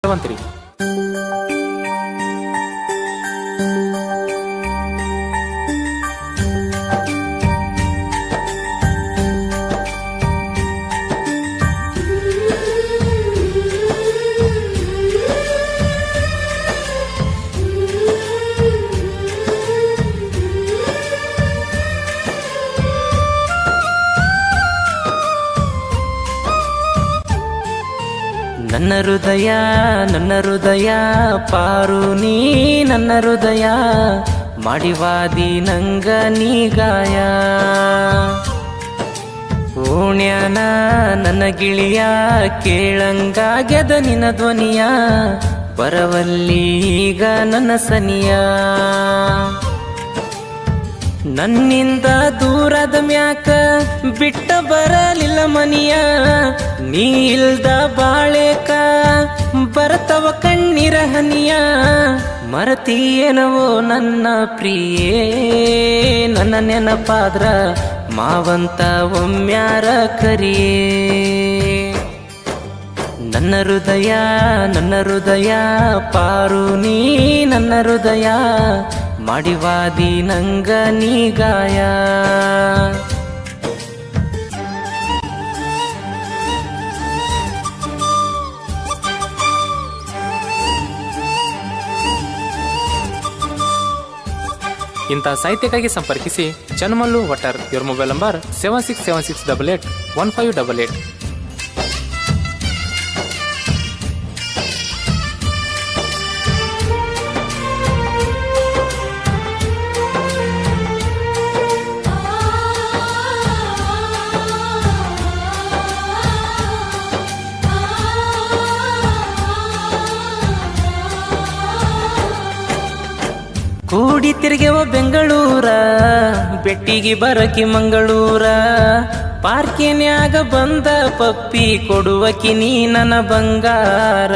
7 3. ನನ್ನ ಹೃದಯ ಪಾರು ನೀ ನನ್ನ ಹೃದಯ ಮಾಡಿವಾದಿ ನಂಗ ನೀ ಗಾಯ ಓಣ್ಯಾನ ನನ್ನ ಗಿಳಿಯ ಕೇಳಂಗಾಗ್ಯದ ನಿನ್ನ ಧ್ವನಿಯ ಬರವಲ್ಲಿ ಈಗ ನನ್ನ ಸನಿಯ ನನ್ನಿಂದ ದೂರದ ಮ್ಯಾಕ ಬಿಟ್ಟ ಬರಲಿಲ್ಲ ಮನಿಯ ನೀ ಇಲ್ದ ಬಾಳೆಕ ಬರ್ತವ ಕಣ್ಣೀರ ಹನಿಯ ಮರತೀಯನವೋ ನನ್ನ ಪ್ರಿಯೇ ನನ್ನ ನೆನಪಾದ್ರ ಮಾವಂತ ಒಮ್ಮ್ಯಾರ ಕರಿಯೇ ನನ್ನ ಹೃದಯ ಪಾರು ನೀ ನನ್ನ ಹೃದಯ ಮಾಡಿವಾದಿ ನಂಗ ನೀ ಗಾಯ ಇಂಥ ಸಾಹಿತ್ಯಕ್ಕಾಗಿ ಸಂಪರ್ಕಿಸಿ ಚನ್ಮಲ್ಲು ವಟರ್. ಇವರ ಮೊಬೈಲ್ ನಂಬರ್ 7676881588. ಕೂಡಿ ತಿರುಗೆವ ಬೆಂಗಳೂರ ಬೆಟ್ಟಿಗೆ ಬರಕಿ ಮಂಗಳೂರ ಪಾರ್ಕಿನ್ಯಾಗ ಬಂದ ಪಪ್ಪಿ ಕೊಡುವಕಿ ನೀ ನನ್ನ ಬಂಗಾರ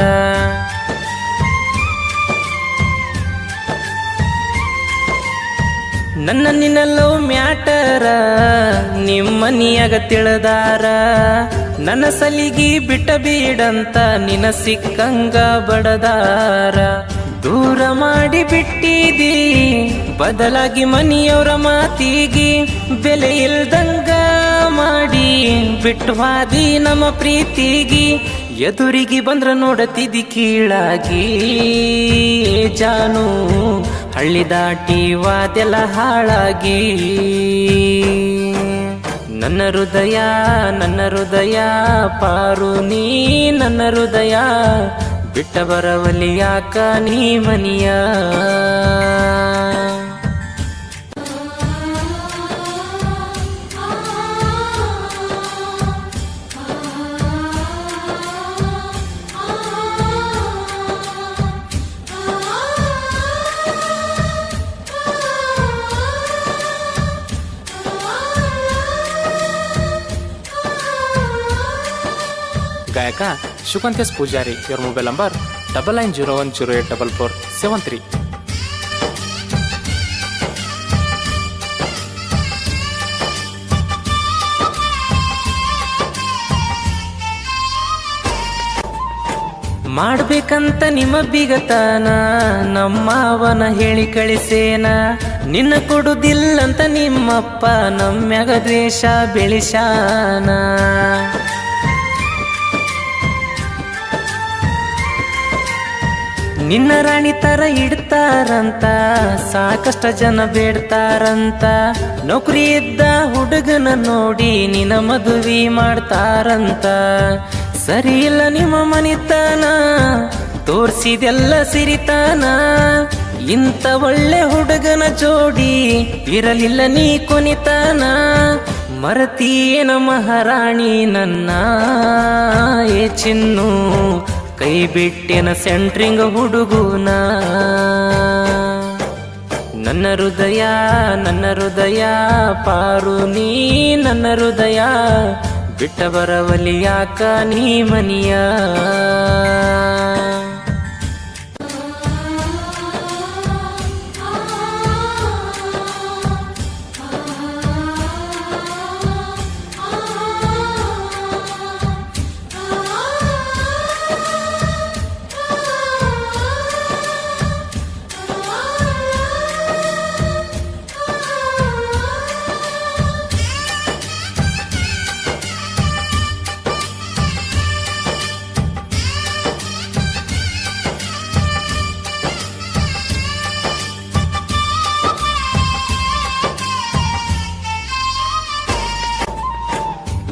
ನನ್ನ ನಿನ್ನಲ್ಲೋ ಮ್ಯಾಟರ ನಿಮ್ಮನಿಯಾಗ ತಿಳಿದಾರ ನನ್ನ ಸಲಿಗಿ ಬಿಟ್ಟ ಬೀಡಂತ ನಿನ್ನ ಸಿಕ್ಕಂಗ ಬಡದಾರ ದೂರ ಮಾಡಿ ಬಿಟ್ಟಿದಿ ಬದಲಾಗಿ ಮನಿಯವರ ಮಾತಿಗಿ ಬೆಲೆ ಇಲ್ದಂಗ ಮಾಡಿ ಬಿಟ್ಟವಾದಿ ನಮ್ಮ ಪ್ರೀತಿಗಿ ಎದುರಿಗೆ ಬಂದ್ರ ನೋಡತಿದಿ ಕೀಳಾಗಿ ಜಾನು ಹಳ್ಳಿ ದಾಟಿ ವಾದೆಲ್ಲ ಹಾಳಾಗಿ ನನ್ನ ಹೃದಯ ಪಾರು ನೀ ನನ್ನ ಹೃದಯ ಬಿಟ್ಟ ಬರವಲಿ ಯಾಕ ನೀ ಮನಿಯ ಗಾಯಕ ಶುಕಂತೇಶ್ ಪೂಜಾರಿ. ಇವರ ಮೊಬೈಲ್ ನಂಬರ್ 9901084473. ಮಾಡ್ಬೇಕಂತ ನಿಮ್ಮ ಬಿಗತಾನ ನಮ್ಮವನ ಹೇಳಿ ಕಳಿಸೇನ ನಿನ್ನ ಕೊಡುದಿಲ್ಲಂತ ನಿಮ್ಮಪ್ಪ ನಮ್ಮ್ಯಾಗ ದ್ವೇಷ ಬೆಳಿಸಾನ ನಿನ್ನ ರಾಣಿ ತರ ಇಡ್ತಾರಂತ ಸಾಕಷ್ಟ ಜನ ಬೇಡ್ತಾರಂತ ನೌಕರಿ ಇದ್ದ ಹುಡುಗನ ನೋಡಿ ನಿನ್ನ ಮದುವೆ ಮಾಡ್ತಾರಂತ ಸರಿ ಇಲ್ಲ ನಿಮ್ಮ ಮನಿತನ ತೋರ್ಸಿದೆಲ್ಲ ಸಿರಿತಾನ ಇಂಥ ಒಳ್ಳೆ ಹುಡುಗನ ಜೋಡಿ ಇರಲಿಲ್ಲ ನೀ ಕೊನಿತಾನ ಮರತೀಯನ ಮಹಾರಾಣಿ ನನ್ನ ಏ ಚಿನ್ನು ಕೈ ಬಿಟ್ಟೆನ ಸೆಂಟ್ರಿಂಗ್ ಹುಡುಗುನ ನನ್ನ ಹೃದಯ ಪಾರು ನೀ ನನ್ನ ಹೃದಯ ಬಿಟ್ಟ ಬರವಲಿ ಯಾಕ ನೀ ಮನಿಯ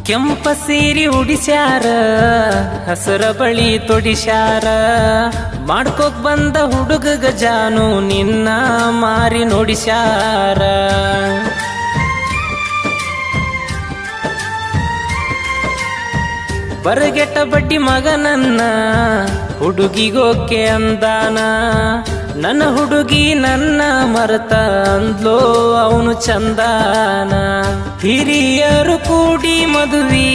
ಕೆಂಪ ಸೀರಿ ಉಡಿಸ್ಯಾರ ಹಸರ ಬಳಿ ತೊಡಿಸ್ಯಾರ ಮಾಡ್ಕೋಕ್ ಬಂದ ಹುಡುಗ ಜಾನು ನಿನ್ನ ಮಾರಿ ನೋಡಿಸ್ಯಾರ ಬರಗೆಟ್ಟ ಬಡ್ಡಿ ಮಗನನ್ನ ಹುಡುಗಿಗೋಕೆ ಅಂದಾನ ನನ್ನ ಹುಡುಗಿ ನನ್ನ ಮರತ ಅಂದ್ಲೋ ಅವನು ಚಂದಾನ ಹಿರಿಯರು ಕೂಡಿ ಮದುವಿ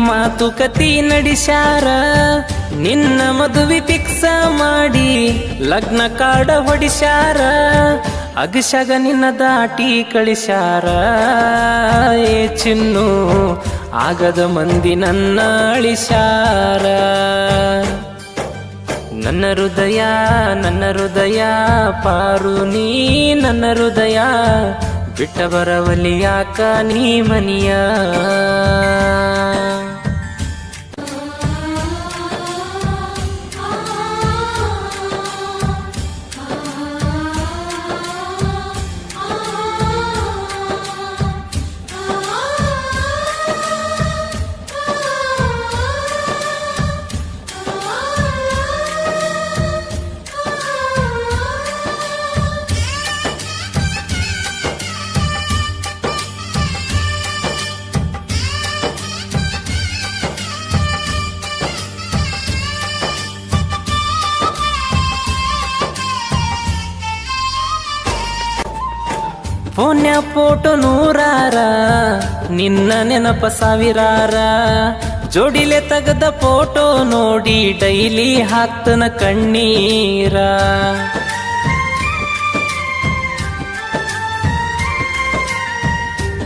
ಮಾತುಕತೆ ನಡೆಸ್ಯಾರ ನಿನ್ನ ಮದುವೆ ಫಿಕ್ಸ ಮಾಡಿ ಲಗ್ನ ಕಾಡ ಹೊಡಿಸ್ಯಾರ ಅಗಶಗ ನಿನ್ನ ದಾಟಿ ಕಳಿಸ್ಯಾರ ಏ ಚಿನ್ನು ಆಗದ ಮಂದಿ ನನ್ನ ಅಳಿಸ್ಯಾರ ನನ್ನ ಹೃದಯ ಪಾರು ನೀ ನನ್ನ ಹೃದಯ ಬಿಟ್ಟ ಬರವಲಿ ಯಾಕ ನೀ ಮನಿಯ ಫೋನ್ಯ ಫೋಟೋ ನೂರಾರ ನಿನ್ನ ನೆನಪ ಸಾವಿರಾರ ಜೋಡಿಲೆ ತೆಗೆದ ಫೋಟೋ ನೋಡಿ ಡೈಲಿ ಹಾಕ್ತನ ಕಣ್ಣೀರ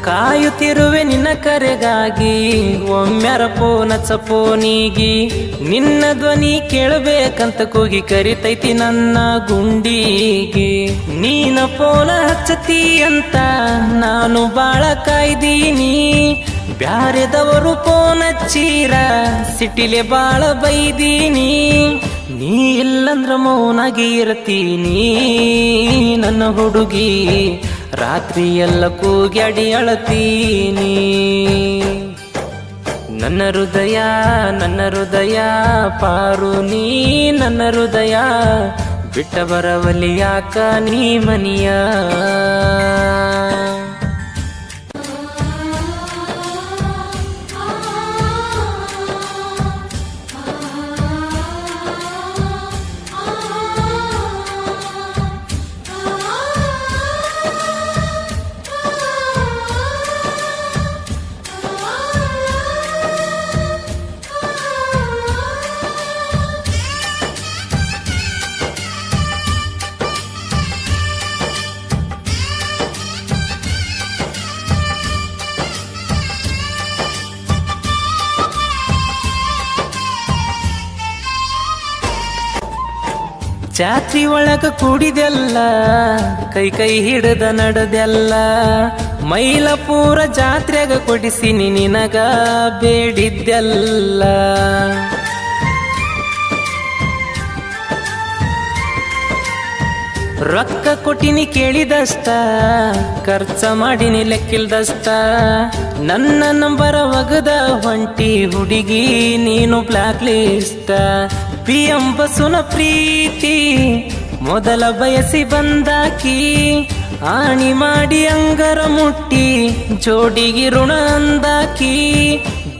ಕಾಯುತ್ತಿರುವೆ ನಿನ್ನ ಕರೆಗಾಗಿ ಒಮ್ಮ್ಯಾರ ಫೋನ್ ಫೋನಿಗಿ ನಿನ್ನ ಧ್ವನಿ ಕೇಳಬೇಕಂತ ಕೂಗಿ ಕರಿತೈತಿ ನನ್ನ ಗುಂಡಿಗೆ ನೀನ ಫೋನ ಹಚ್ಚತಿ ಅಂತ ನಾನು ಬಾಳ ಕಾಯ್ದೀನಿ ಬ್ಯಾರೆದವರು ಫೋನ್ ಹಚ್ಚೀರ ಸಿಟಿಲೆ ಬಾಳ ಬೈದೀನಿ ನೀ ಇಲ್ಲಂದ್ರ ಮೌನಾಗಿ ಇರ್ತೀನಿ ನನ್ನ ಹುಡುಗಿ ರಾತ್ರಿ ಎಲ್ಲ ಕೂಗ್ಯಾಡಿ ಅಳತೀನಿ ನನ್ನ ಹೃದಯ ಪಾರು ನೀ ನನ್ನ ಹೃದಯ ಬಿಟ್ಟ ಬರವಲಿ ಯಾಕ ನೀ ಮನಿಯ ಜಾತ್ರಿ ಒಳಗ ಕೂಡಿದೆಲ್ಲ ಕೈ ಹಿಡಿದ ನಡೆದೆಲ್ಲ ಮೈಲಪುರ ಜಾತ್ರೆಗ ಕೊಡಿಸಿನಿ ನಿನಗ ಬೇಡಿದ್ದೆಲ್ಲ ರೊಕ್ಕ ಕೊಟ್ಟಿನಿ ಕೇಳಿದಷ್ಟ ಖರ್ಚ ಮಾಡಿನಿ ಲೆಕ್ಕಿಲ್ದಷ್ಟ ನನ್ನ ನಂಬರ ಒಗದ ಹೊಂಟಿ ಹುಡುಗಿ ನೀನು ಬ್ಲಾಕ್ ಲಿಸ್ಟ್ PM ಬಸುನ ಪ್ರೀತಿ ಮೊದಲ ಬಯಸಿ ಬಂದಾಕಿ ಆಣಿ ಮಾಡಿ ಅಂಗರ ಮುಟ್ಟಿ ಜೋಡಿಗಿ ಋಣ ಅಂದಾಕಿ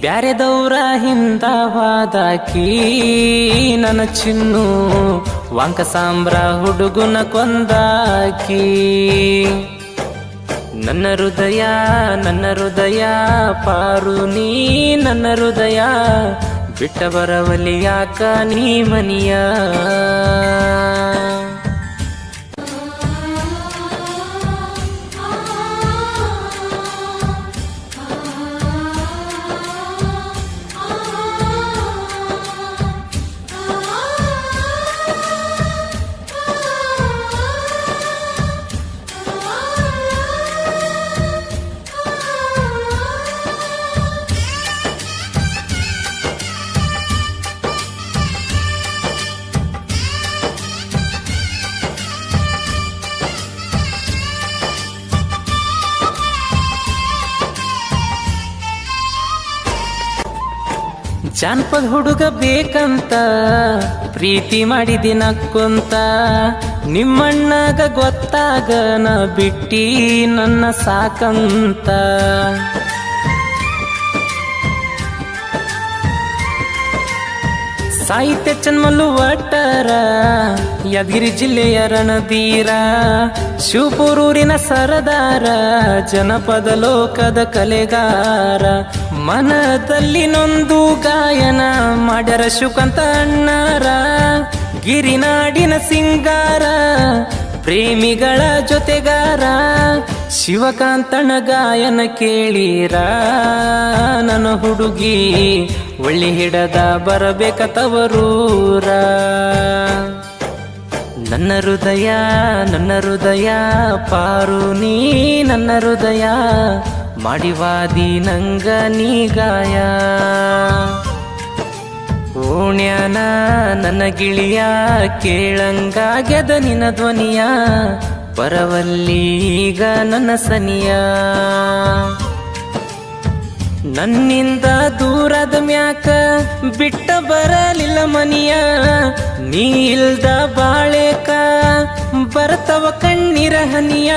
ಬ್ಯಾರೆದವ್ರ ಹಿಂದವಾದಾಕಿ ನನ್ನ ಚಿನ್ನು ವಾಂಕ ಸಾಂಬ್ರ ಹುಡುಗುನ ಕೊಂದಾಕಿ ನನ್ನ ಹೃದಯ ಪಾರು ನೀ ನನ್ನ ಹೃದಯ ಬಿಟ್ಟ ಬರವಲಿ ಯಾಕ ನೀ ಮನಿಯ ಜಾನಪದ ಹುಡುಗ ಬೇಕಂತ ಪ್ರೀತಿ ಮಾಡಿದಿನ ಕುಂತ ನಿಮ್ಮಣ್ಣಗ ಗೊತ್ತಾಗ ನಾ ಬಿಟ್ಟಿ ನನ್ನ ಸಾಕಂತ ಸಾಹಿತ್ಯ ಚನ್ಮಲ್ಲು ಒಟ್ಟಾರ ಯಾದಗಿರಿ ಜಿಲ್ಲೆಯ ರಣಧೀರ ಶಿವಪುರೂರಿನ ಸರದಾರ ಜನಪದ ಲೋಕದ ಕಲೆಗಾರ ಮನದಲ್ಲಿ ನೊಂದು ಗಾಯನ ಮಾಡ್ಯಾರ ಶಿವಕಾಂತ ಅಣ್ಣಾರ ಗಿರಿನಾಡಿನ ಸಿಂಗಾರ ಪ್ರೇಮಿಗಳ ಜೊತೆಗಾರ ಶಿವಕಾಂತನ ಗಾಯನ ಕೇಳೀರ ನನ್ನ ಹುಡುಗಿ ಒಳ್ಳಿ ಹಿಡದ ಬರಬೇಕ ತವರೂರ ನನ್ನ ಹೃದಯ ಪಾರು ನೀ ನನ್ನ ಹೃದಯ ಮಾಡಿವಾದಿ ನಂಗ ನೀ ಗಾಯ ಓಣ್ಯಾನ ನನ್ನ ಗಿಳಿಯ ಕೇಳಂಗಾಗ್ಯದ ನಿನ್ನ ಧ್ವನಿಯ ಬರವಲ್ಲಿ ಈಗ ನನ್ನ ಸನಿಯ ನನ್ನಿಂದ ದೂರದ ಮ್ಯಾಕ ಬಿಟ್ಟ ಬರಲಿಲ್ಲ ಮನಿಯ ನೀ ಇಲ್ದ ಬಾಳೆಕ ಬರ್ತವ ಕಣ್ಣೀರ ಹನಿಯ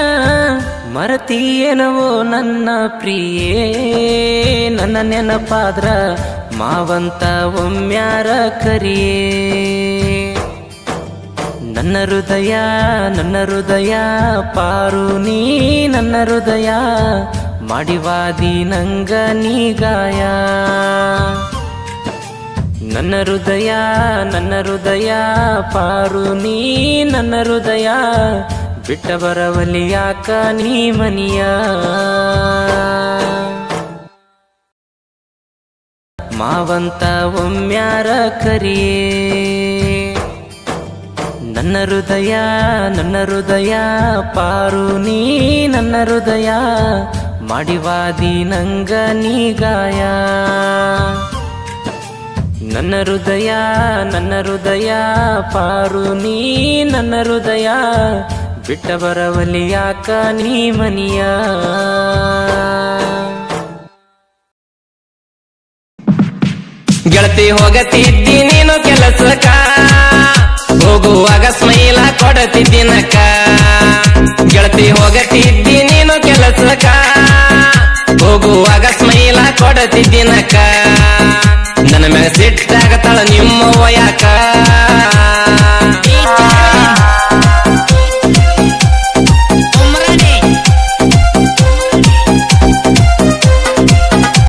ಮರತೀಯನವೋ ನನ್ನ ಪ್ರಿಯೇ ನನ್ನ ನೆನಪಾದ್ರ ಮಾವಂತ ಒಮ್ಮ್ಯಾರ ಕರಿಯೇ ನನ್ನ ಹೃದಯ ಪಾರು ನೀ ನನ್ನ ಹೃದಯ ಮಾಡಿವಾದಿ ನಂಗ ನೀ ಗಾಯ ನನ್ನ ಹೃದಯ ಪಾರು ನೀ ನನ್ನ ಹೃದಯ ಬಿಟ್ಟ ಬರವಲ್ಲಿ ಯಾಕ ನೀ ಮನಿಯ ಮಾವಂತ ಒಮ್ಮ್ಯಾರ ಕರಿಯೇ ನನ್ನ ಹೃದಯ ಪಾರು ನೀ ನನ್ನ ಹೃದಯ ಮಾಡಿವಾದಿ ನಂಗ ನೀ ಗಾಯ ನನ್ನ ಹೃದಯ ಪಾರು ನೀ ನನ್ನ ಹೃದಯ ಬಿಟ್ಟ ಬರವಲ್ಲಿ ಯಾಕ ನೀ ಮನಿಯ ಗೆಳತಿ ಹೋಗತಿದ್ದಿ ನೀನು ಕೆಲಸಕ್ಕ ಹೋಗುವಾಗ ಸ್ಮೈಲ ಕೊಡತಿದ್ದಿನಕ್ಕ ಗೆಳತಿ ಹೋಗತಿದ್ದಿ ನೀನು ಕೆಲಸಕ್ಕ ಹೋಗುವಾಗ ಸ್ಮೈಲ ಕೊಡತಿದ್ದಿನಕ್ಕ ನನ್ನ ಮ್ಯಾಗ ಸಿಟ್ಟಾಗತ್ತಾಳ ನೀ